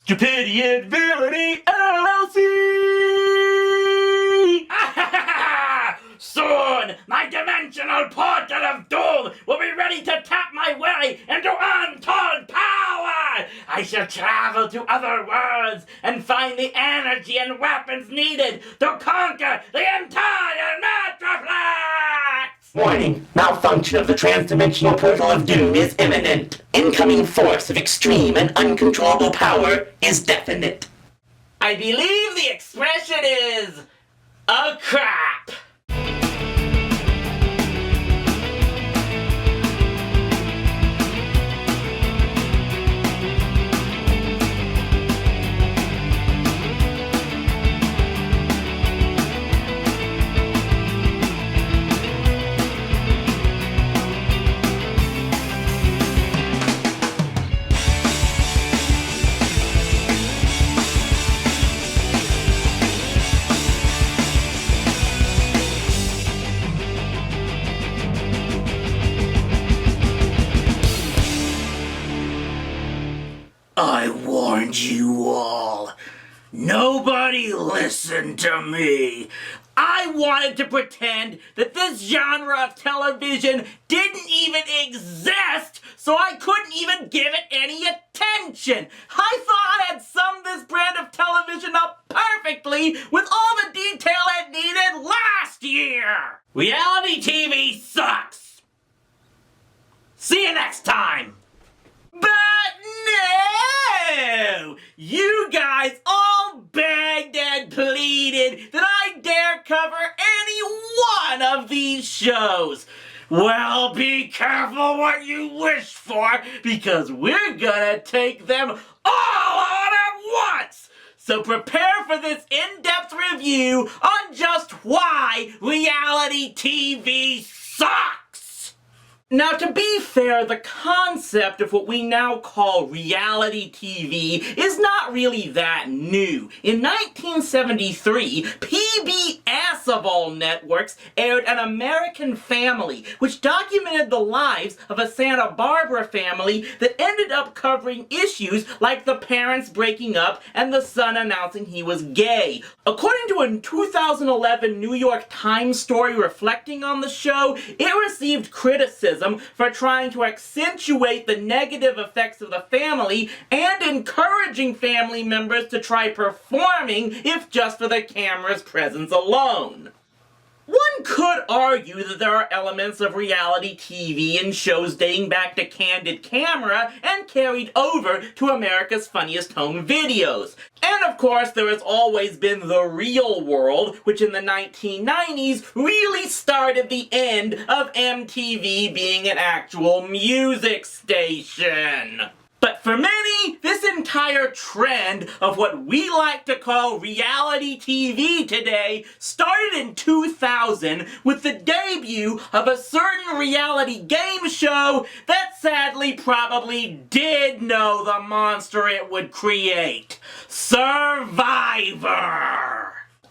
Stupidity LLC! Soon, my dimensional portal of doom will be ready to tap my way into untold power! I shall travel to other worlds and find the energy and weapons needed to conquer the entire Metroplex! Warning, malfunction of the transdimensional portal of doom is imminent. Incoming force of extreme and uncontrollable power is definite. I believe the expression is a crap. I warned you all. Nobody listened to me. I wanted to pretend that this genre of television didn't even exist, so I couldn't even give it any attention. I thought I had summed this brand of television up perfectly with all the detail it needed last year. Reality TV sucks. See you next time. But no! You guys all begged and pleaded that I dare cover any one of these shows. Well, be careful what you wish for, because we're gonna take them all on at once! So prepare for this in-depth review on just why reality TV sucks! Now, to be fair, the concept of what we now call reality TV is not really that new. In 1973, PBS of all networks aired An American Family, which documented the lives of a Santa Barbara family that ended up covering issues like the parents breaking up and the son announcing he was gay. According to a 2011 New York Times story reflecting on the show, it received criticism for trying to accentuate the negative effects of the family and encouraging family members to try performing if just for the camera's presence alone. One could argue that there are elements of reality TV in shows dating back to Candid Camera and carried over to America's Funniest Home Videos. And of course, there has always been The Real World, which in the 1990s really started the end of MTV being an actual music station. But for many, this entire trend of what we like to call reality TV today started in 2000 with the debut of a certain reality game show that sadly probably did know the monster it would create. Survivor!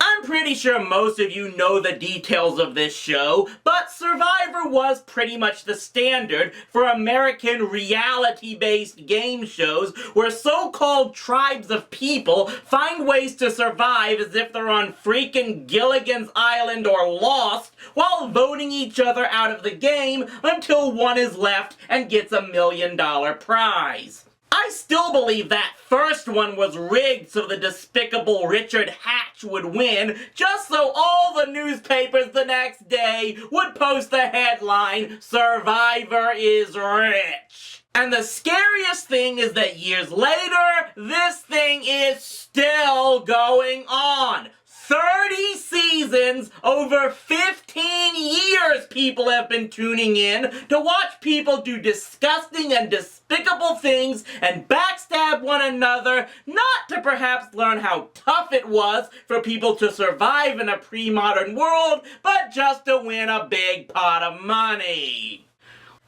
I'm pretty sure most of you know the details of this show, but Survivor was pretty much the standard for American reality-based game shows where so-called tribes of people find ways to survive as if they're on freaking Gilligan's Island or Lost while voting each other out of the game until one is left and gets $1 million prize. I still believe that first one was rigged so the despicable Richard Hatch would win, just so all the newspapers the next day would post the headline, "Survivor is rich." And the scariest thing is that years later, this thing is still going on. 30 seasons, over 15 years people have been tuning in to watch people do disgusting and despicable things and backstab one another, not to perhaps learn how tough it was for people to survive in a pre-modern world, but just to win a big pot of money.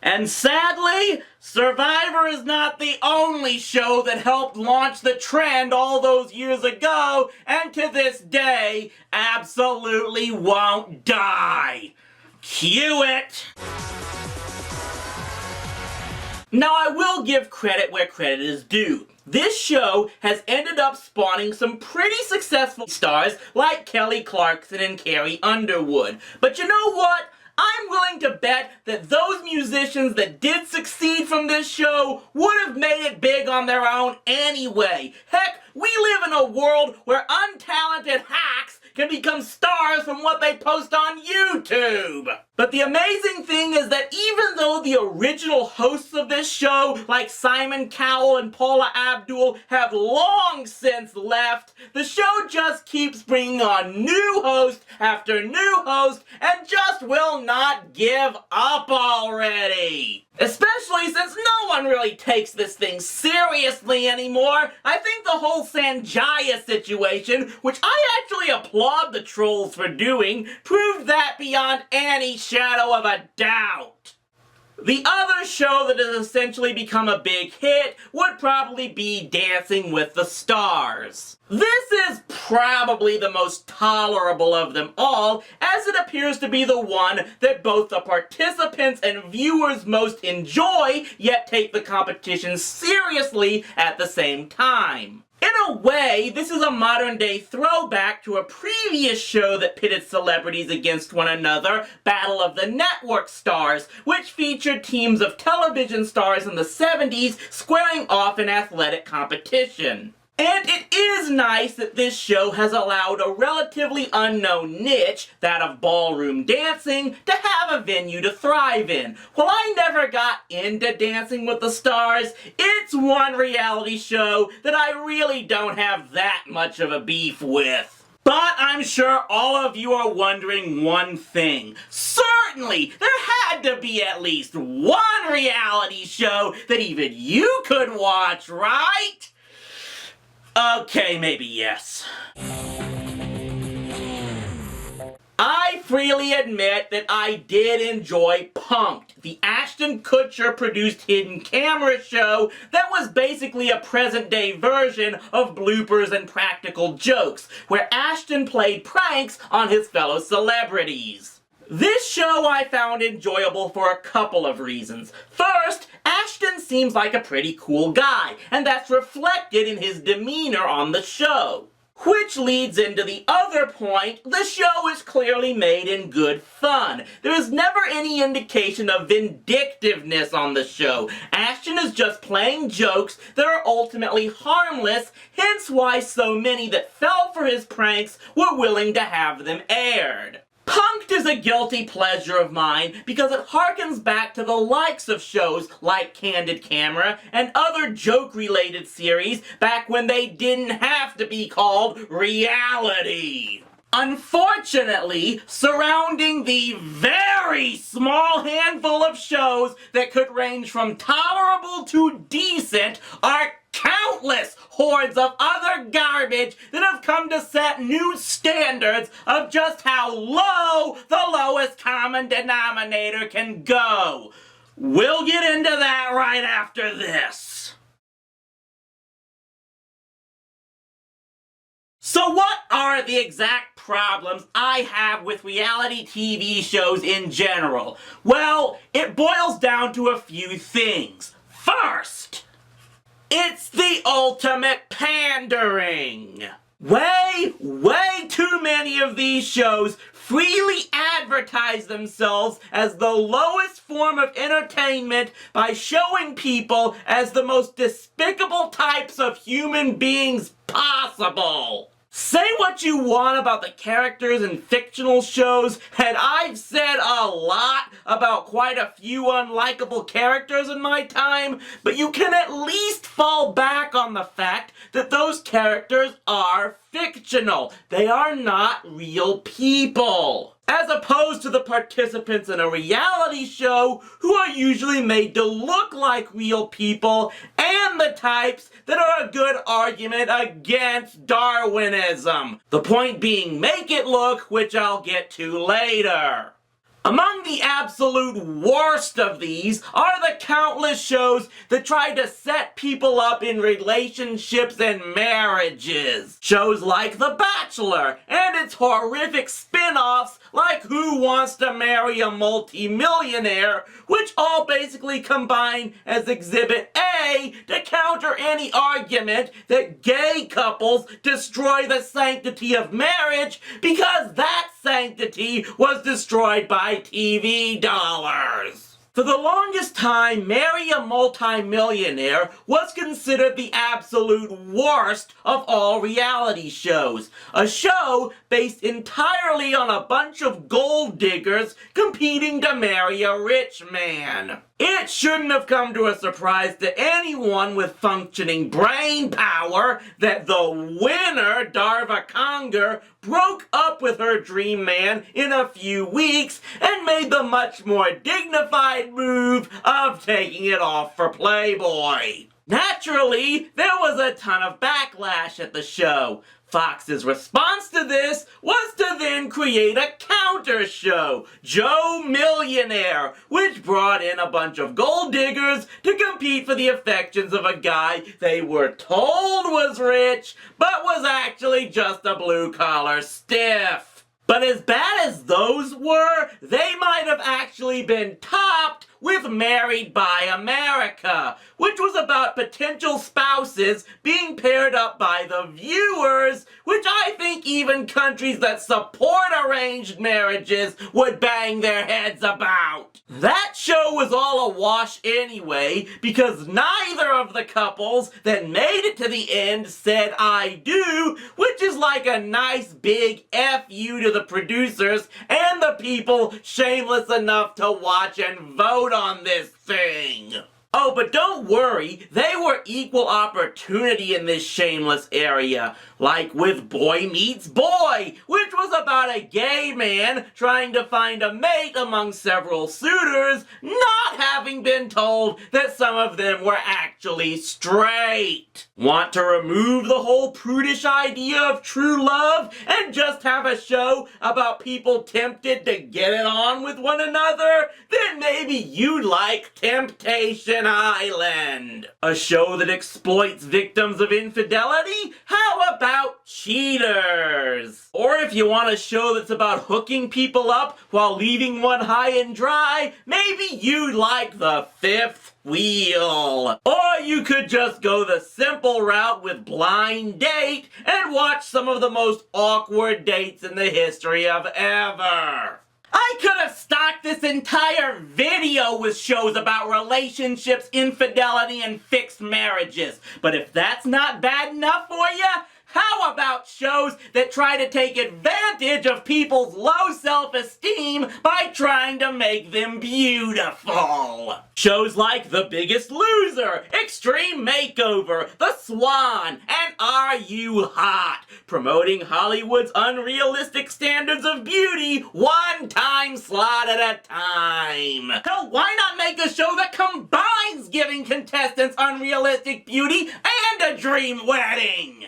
And sadly, Survivor is not the only show that helped launch the trend all those years ago, and to this day, absolutely won't die. Cue it! Now, I will give credit where credit is due. This show has ended up spawning some pretty successful stars like Kelly Clarkson and Carrie Underwood. But you know what? I'm willing to bet that those musicians that did succeed from this show would have made it big on their own anyway. Heck, we live in a world where untalented hacks can become stars from what they post on YouTube. But the amazing thing is that even though the original hosts of this show, like Simon Cowell and Paula Abdul, have long since left, the show just keeps bringing on new host after new host and just will not give up already. Especially since no one really takes this thing seriously anymore. I think the whole Sanjaya situation, which I actually applaud the trolls for doing, proved that beyond any shadow of a doubt. The other show that has essentially become a big hit would probably be Dancing with the Stars. This is probably the most tolerable of them all, as it appears to be the one that both the participants and viewers most enjoy, yet take the competition seriously at the same time. In a way, this is a modern-day throwback to a previous show that pitted celebrities against one another, Battle of the Network Stars, which featured teams of television stars in the 70s squaring off in athletic competition. And it is nice that this show has allowed a relatively unknown niche, that of ballroom dancing, to have a venue to thrive in. While I never got into Dancing with the Stars, it's one reality show that I really don't have that much of a beef with. But I'm sure all of you are wondering one thing. Certainly, there had to be at least one reality show that even you could watch, right? Okay, maybe yes. I freely admit that I did enjoy Punk'd, the Ashton Kutcher-produced hidden camera show that was basically a present-day version of bloopers and practical jokes, where Ashton played pranks on his fellow celebrities. This show I found enjoyable for a couple of reasons. First, Ashton seems like a pretty cool guy, and that's reflected in his demeanor on the show. Which leads into the other point, the show is clearly made in good fun. There is never any indication of vindictiveness on the show. Ashton is just playing jokes that are ultimately harmless, hence why so many that fell for his pranks were willing to have them aired. Punk'd is a guilty pleasure of mine because it harkens back to the likes of shows like Candid Camera and other joke-related series back when they didn't have to be called reality. Unfortunately, surrounding the very small handful of shows that could range from tolerable to decent are countless hordes of other garbage that have come to set new standards of just how low the lowest common denominator can go. We'll get into that right after this. So what are the exact problems I have with reality TV shows in general? Well, it boils down to a few things. First, it's the ultimate pandering. Way too many of these shows freely advertise themselves as the lowest form of entertainment by showing people as the most despicable types of human beings possible. Say what you want about the characters in fictional shows, and I've said a lot about quite a few unlikable characters in my time, but you can at least fall back on the fact that those characters are fictional. They are not real people. As opposed to the participants in a reality show who are usually made to look like real people and the types that are a good argument against Darwinism. The point being, make it look, which I'll get to later. Among the absolute worst of these are the countless shows that try to set people up in relationships and marriages. Shows like The Bachelor and its horrific spin-offs like Who Wants to Marry a Multi-Millionaire, which all basically combine as Exhibit say to counter any argument that gay couples destroy the sanctity of marriage because that sanctity was destroyed by TV dollars. For the longest time, Marry a Multimillionaire was considered the absolute worst of all reality shows. A show based entirely on a bunch of gold diggers competing to marry a rich man. It shouldn't have come to a surprise to anyone with functioning brain power that the winner, Darva Conger, broke up with her dream man in a few weeks and made the much more dignified move of taking it off for Playboy. Naturally, there was a ton of backlash at the show. Fox's response to this was to then create a counter show, Joe Millionaire, which brought in a bunch of gold diggers to compete for the affections of a guy they were told was rich, but was actually just a blue-collar stiff. But as bad as those were, they might have actually been topped with Married by America, which was about potential spouses being paired up by the viewers, which I think even countries that support arranged marriages would bang their heads about. That show was all a wash anyway, because neither of the couples that made it to the end said I do, which is like a nice big F you to the producers and the people shameless enough to watch and vote on this thing. Oh, but don't worry, they were equal opportunity in this shameless area, like with Boy Meets Boy, which was about a gay man trying to find a mate among several suitors, not having been told that some of them were actually straight. Want to remove the whole prudish idea of true love and just have a show about people tempted to get it on with one another? Then maybe you'd like Temptation Island, a show that exploits victims of infidelity. How about Cheaters? Or if you want a show that's about hooking people up while leaving one high and dry, maybe you'd like The Fifth Wheel. Or you could just go the simple route with Blind Date and watch some of the most awkward dates in the history of ever. I could have stocked this entire video with shows about relationships, infidelity, and fixed marriages. But if that's not bad enough for you, how about shows that try to take advantage of people's low self-esteem by trying to make them beautiful? Shows like The Biggest Loser, Extreme Makeover, The Swan, and Are You Hot? Promoting Hollywood's unrealistic standards of beauty one time slot at a time. Hell, why not make a show that combines giving contestants unrealistic beauty and a dream wedding?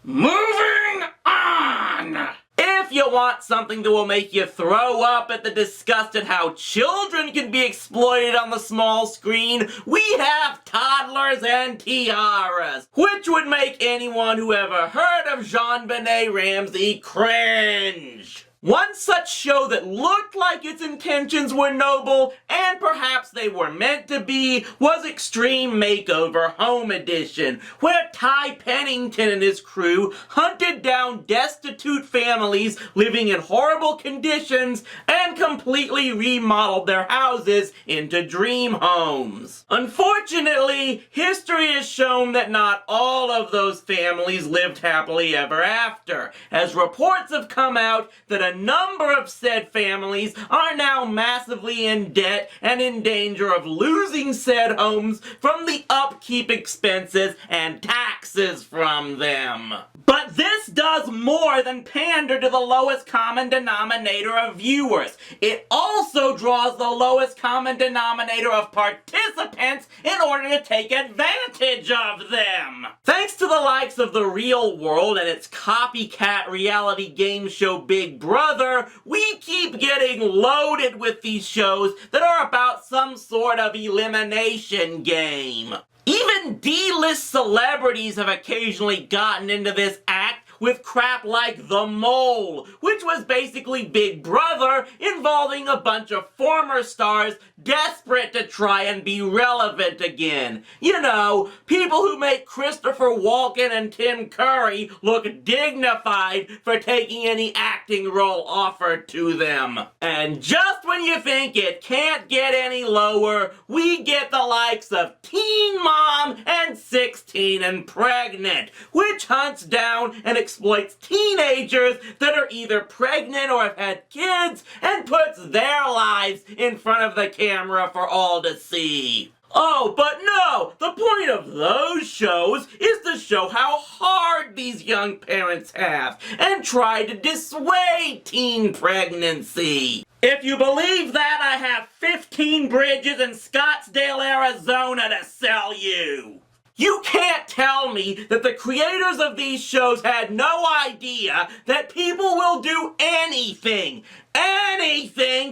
Moving on! If you want something that will make you throw up at the disgust at how children can be exploited on the small screen, we have Toddlers and Tiaras, which would make anyone who ever heard of JonBenet Ramsey cringe. One such show that looked like its intentions were noble, and perhaps they were meant to be, was Extreme Makeover Home Edition, where Ty Pennington and his crew hunted down destitute families living in horrible conditions and completely remodeled their houses into dream homes. Unfortunately, history has shown that not all of those families lived happily ever after, as reports have come out that a number of said families are now massively in debt and in danger of losing said homes from the upkeep expenses and taxes from them. But this does more than pander to the lowest common denominator of viewers. It also draws the lowest common denominator of participants in order to take advantage of them. Thanks to the likes of The Real World and its copycat reality game show Big Brother, we keep getting loaded with these shows that are about some sort of elimination game. Even D-list celebrities have occasionally gotten into this act with crap like The Mole, which was basically Big Brother involving a bunch of former stars desperate to try and be relevant again. You know, people who make Christopher Walken and Tim Curry look dignified for taking any acting role offered to them. And just when you think it can't get any lower, we get the likes of Teen Mom and 16 and Pregnant, which hunts down and exploits teenagers that are either pregnant or have had kids and puts their lives in front of the camera for all to see. Oh, but no! The point of those shows is to show how hard these young parents have and try to dissuade teen pregnancy. If you believe that, I have 15 bridges in Scottsdale, Arizona to sell you. You can't tell me that the creators of these shows had no idea that people will do anything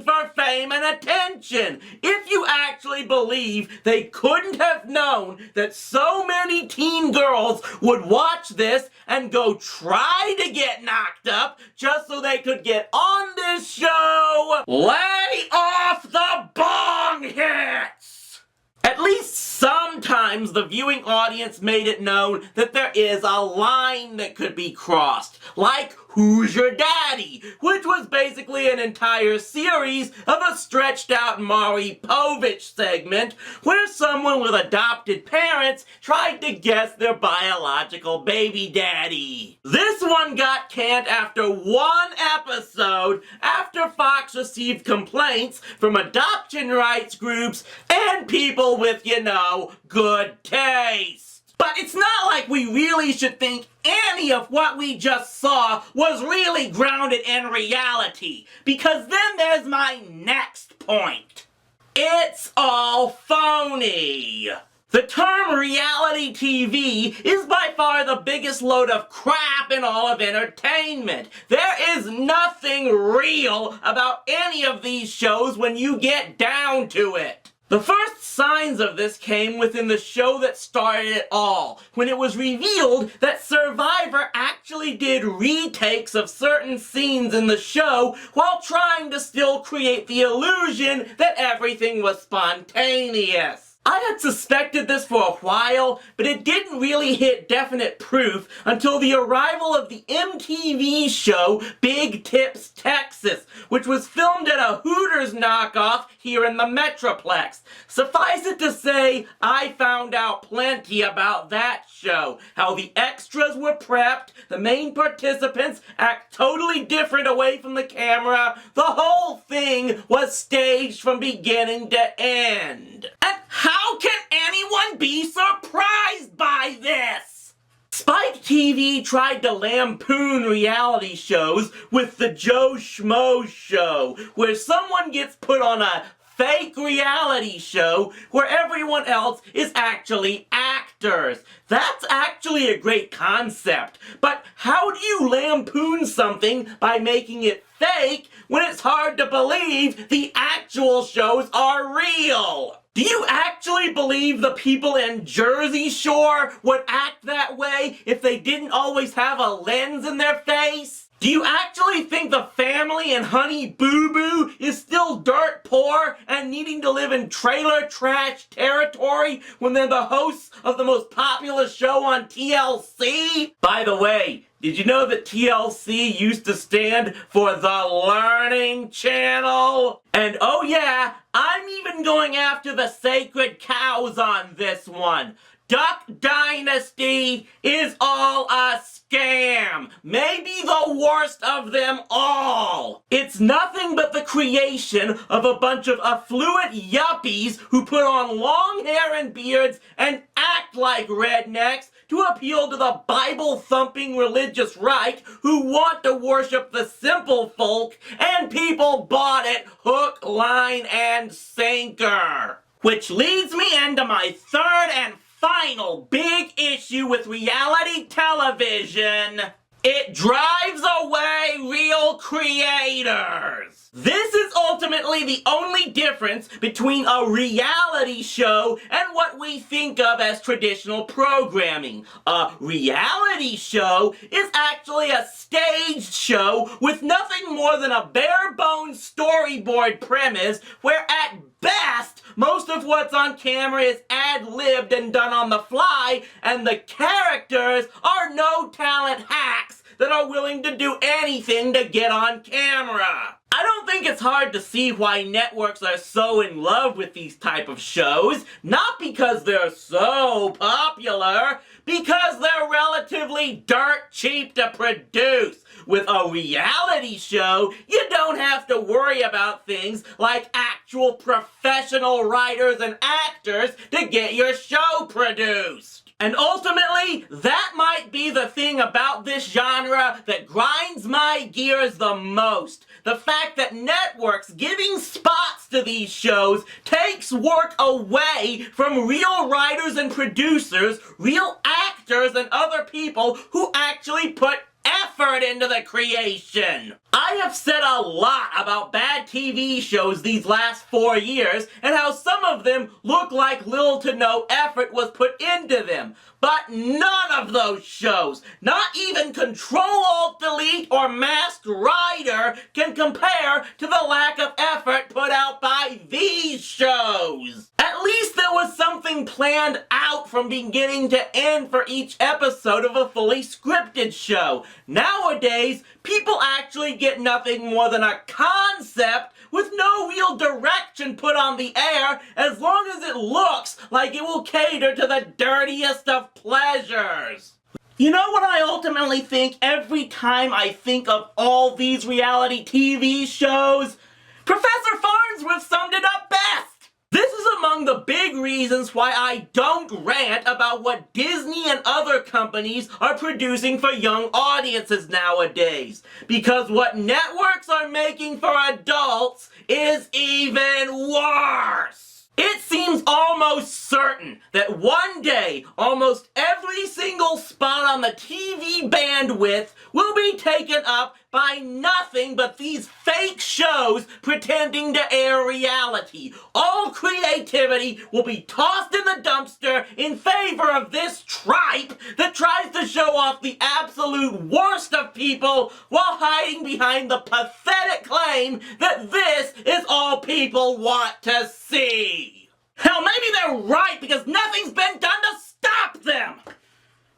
for fame and attention. If you actually believe they couldn't have known that so many teen girls would watch this and go try to get knocked up just so they could get on this show, lay off the bong hits! At least sometimes the viewing audience made it known that there is a line that could be crossed, like Who's Your Daddy?, which was basically an entire series of a stretched out Maury Povich segment where someone with adopted parents tried to guess their biological baby daddy. This one got canned after one episode after Fox received complaints from adoption rights groups and people with, you know, good taste. But it's not like we really should think any of what we just saw was really grounded in reality, because then there's my next point. It's all phony. The term reality TV is by far the biggest load of crap in all of entertainment. There is nothing real about any of these shows when you get down to it. The first signs of this came within the show that started it all, when it was revealed that Survivor actually did retakes of certain scenes in the show while trying to still create the illusion that everything was spontaneous. I had suspected this for a while, but it didn't really hit definite proof until the arrival of the MTV show Big Tips Texas, which was filmed at a Hooters knockoff here in the Metroplex. Suffice it to say, I found out plenty about that show. How the extras were prepped, the main participants act totally different away from the camera, the whole thing was staged from beginning to end. And how can anyone be surprised by this? Spike TV tried to lampoon reality shows with the Joe Schmo Show, where someone gets put on a fake reality show where everyone else is actually actors. That's actually a great concept, but how do you lampoon something by making it fake when it's hard to believe the actual shows are real? Do you actually believe the people in Jersey Shore would act that way if they didn't always have a lens in their face? Do you actually think the family in Honey Boo Boo is still dirt poor and needing to live in trailer trash territory when they're the hosts of the most popular show on TLC? By the way, did you know that TLC used to stand for the Learning Channel? And oh yeah, I'm even going after the sacred cows on this one. Duck Dynasty is all a scam. Maybe the worst of them all. It's nothing but the creation of a bunch of affluent yuppies who put on long hair and beards and act like rednecks to appeal to the Bible-thumping religious right who want to worship the simple folk, and people bought it hook, line, and sinker. Which leads me into my third and final big issue with reality television. It drives away real creators. This is ultimately the only difference between a reality show and what we think of as traditional programming. A reality show is actually a staged show with nothing more than a bare-bones storyboard premise where at best, most of what's on camera is ad-libbed and done on the fly, and the characters are no-talent hacks that are willing to do anything to get on camera. I don't think it's hard to see why networks are so in love with these type of shows, not because they're so popular, because they're relatively dirt cheap to produce. With a reality show, you don't have to worry about things like actual professional writers and actors to get your show produced. And ultimately, that might be the thing about this genre that grinds my gears the most. The fact that networks giving spots to these shows takes work away from real writers and producers, real actors and other people who actually put effort into the creation. I have said a lot about bad TV shows these last 4 years and how some of them look like little to no effort was put into them. But none of those shows, not even Control-Alt-Delete or Masked Rider, can compare to the lack of effort put out by these shows. At least there was something planned out from beginning to end for each episode of a fully scripted show. Nowadays, people actually get nothing more than a concept with no real direction put on the air as long as it looks like it will cater to the dirtiest of pleasures. You know what I ultimately think every time I think of all these reality TV shows? Professor Farnsworth summed it up best! This is among the big reasons why I don't rant about what Disney and other companies are producing for young audiences nowadays. Because what networks are making for adults is even worse. It seems almost certain that one day, almost every single spot on the TV bandwidth will be taken up by nothing but these fake shows pretending to air reality. All creativity will be tossed in the dumpster in favor of this tripe that tries to show off the absolute worst of people while hiding behind the pathetic claim that this is all people want to see. Hell, maybe they're right because nothing's been done to stop them.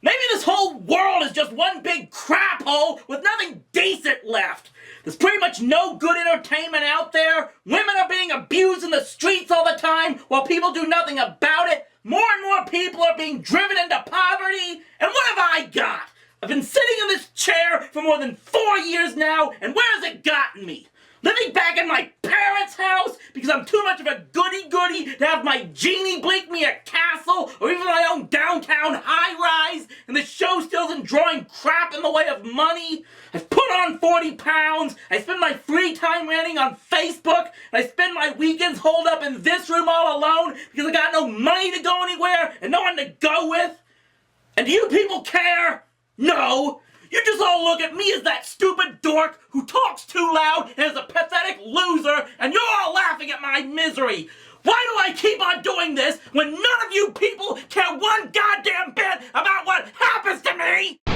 Maybe this whole world is just one big crap hole with nothing decent left. There's pretty much no good entertainment out there. Women are being abused in the streets all the time while people do nothing about it. More and more people are being driven into poverty. And what have I got? I've been sitting in this chair for more than 4 years now, and where has it gotten me? Living back in my parents' house because I'm too much of a goody-goody to have my genie blink me a castle or even my own downtown high-rise, and the show still isn't drawing crap in the way of money. I've put on 40 pounds, I spend my free time ranting on Facebook, and I spend my weekends holed up in this room all alone because I got no money to go anywhere and no one to go with. And do you people care? No. You just all look at me as that stupid dork who talks too loud and is a pathetic loser, and you're all laughing at my misery. Why do I keep on doing this when none of you people care one goddamn bit about what happens to me?